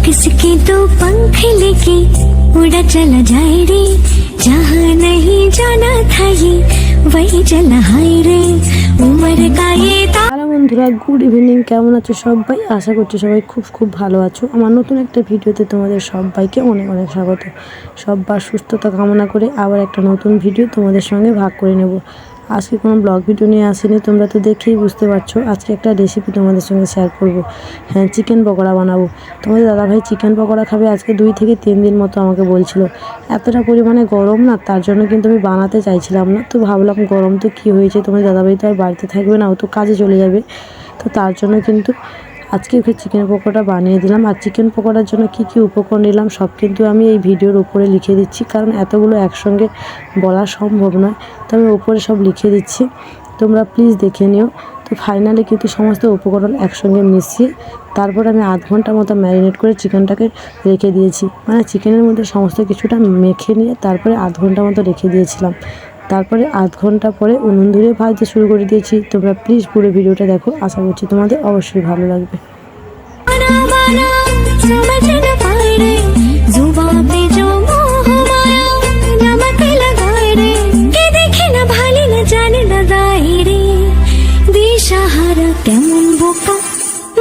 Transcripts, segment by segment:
किसके तो पंख लेके उड़ा चला जाए रे, जहाँ नहीं जाना था ये वही चला हाय रे, उम्र का ये হ্যালো বন্ধুরা, গুড ইভিনিং। কেমন আছো সবাই? আশা করছি সবাই খুব খুব ভালো আছো। আমার নতুন একটা ভিডিওতে তোমাদের সবাইকে অনেক অনেক স্বাগত। সবার সুস্থতা কামনা করে আবার একটা নতুন ভিডিও তোমাদের সঙ্গে ভাগ করে নেব। আজকে কোনো ব্লগ ভিডিও নিয়ে আসিনি, তোমরা তো দেখেই বুঝতে পারছো। আজকে একটা রেসিপি তোমাদের সঙ্গে শেয়ার করব। হ্যাঁ, চিকেন পকোড়া বানাবো। তোমাদের দাদাভাই চিকেন পকোড়া খাবে আজকে 2 থেকে 3 দিন মতো আমাকে বলছিল। এতটা পরিমাণে গরম না, তার জন্য কিন্তু আমি বানাতে চাইছিলাম না। তো ভাবলাম গরম তো কী হয়েছে, তোমাদের দাদাভাই তো আর বাড়িতে থাকবে না, ও তো কাজে চলে যাবে। তো তার জন্য কিন্তু আজকে ওকে চিকেন পকোড়া বানিয়ে দিলাম। আর চিকেন পকোড়ার জন্য কী কী উপকরণ নিলাম সব কিন্তু আমি এই ভিডিওর উপরে লিখে দিচ্ছি, কারণ এতগুলো একসঙ্গে বলা সম্ভব নয়। তো আমি উপরে সব লিখে দিচ্ছি, তোমরা প্লিজ দেখে নিও। তো ফাইনালি কিন্তু সমস্ত উপকরণ একসঙ্গে মিশিয়ে তারপর আমি আধ ঘন্টা মতো ম্যারিনেট করে চিকেনটাকে রেখে দিয়েছি। মানে চিকেনের মধ্যে সমস্ত কিছুটা মেখে নিয়ে তারপরে আধ ঘন্টা মতো রেখে দিয়েছিলাম। তারপরে আধ ঘন্টা পরে উনুন ধরে ভাজতে শুরু করে দিয়েছি। তোমরা প্লিজ পুরো ভিডিওটা দেখো, আশা করছি তোমাদের অবশ্যই ভালো লাগবে। কেমন বোকা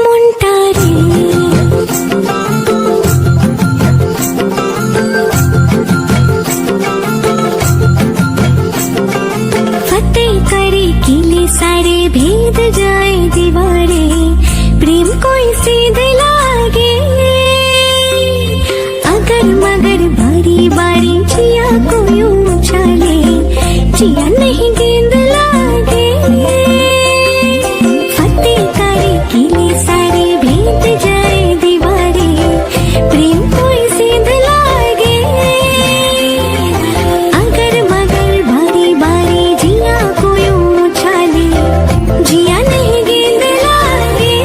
মনটা রে, फतेह करे किले सारे भेद जाए दीवारे, प्रेम कोई सीध लागे अगर मगर बारी बारी जिया को यूं उछाले, जिया नहीं गेंद लागे। फतेह करे किले सारे भेद जाए दीवारे, प्रेम कोई सीध लागे अगर मगर बारी बारी जिया को यूं उछाले, जिया नहीं गेंद लागे।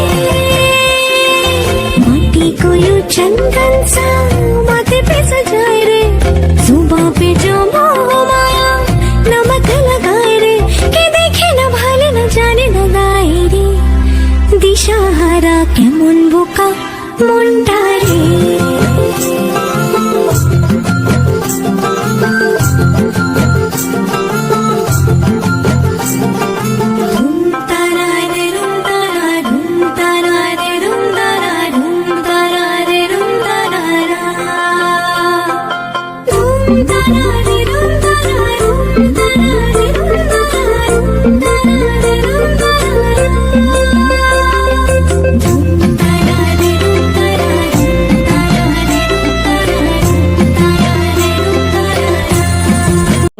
माटी को यूं चंदन सा माथे पे सजाए रे, जुबां पे जो मोह माया नमक लगाए रे, के देखे न भाले न जाने न गाए रे, दिशाहारा केमन बोका মনটা রে।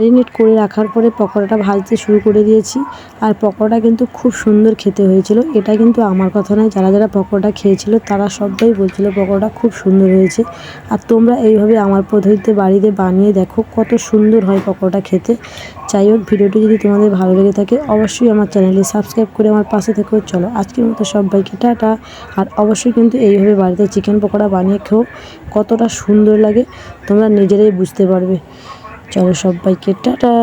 ম্যারিনেট করে রাখার পরে পকোড়াটা ভাজতে শুরু করে দিয়েছি। আর পকোড়া কিন্তু খুব সুন্দর খেতে হয়েছিল। এটা কিন্তু আমার কথা নয়, যারা যারা পকোড়া খেয়েছিল তারা সবাই বলছিল পকোড়া খুব সুন্দর হয়েছে। আর তোমরা এইভাবে আমার পদ্ধতিতে বাড়িতে বানিয়ে দেখো, কত সুন্দর হয় পকোড়া খেতে। যাই হোক, ভিডিওটি যদি তোমাদের ভালো লেগে থাকে অবশ্যই আমার চ্যানেলটি সাবস্ক্রাইব করে আমার পাশে থেকেও। চলো আজকের মতো সবাইকে টাটা। আর অবশ্যই কিন্তু এইভাবে বাড়িতে চিকেন পকোড়া বানিয়ে খেও, কতটা সুন্দর লাগে তোমরা নিজেরাই বুঝতে পারবে। চলো সবাইকে টাটা।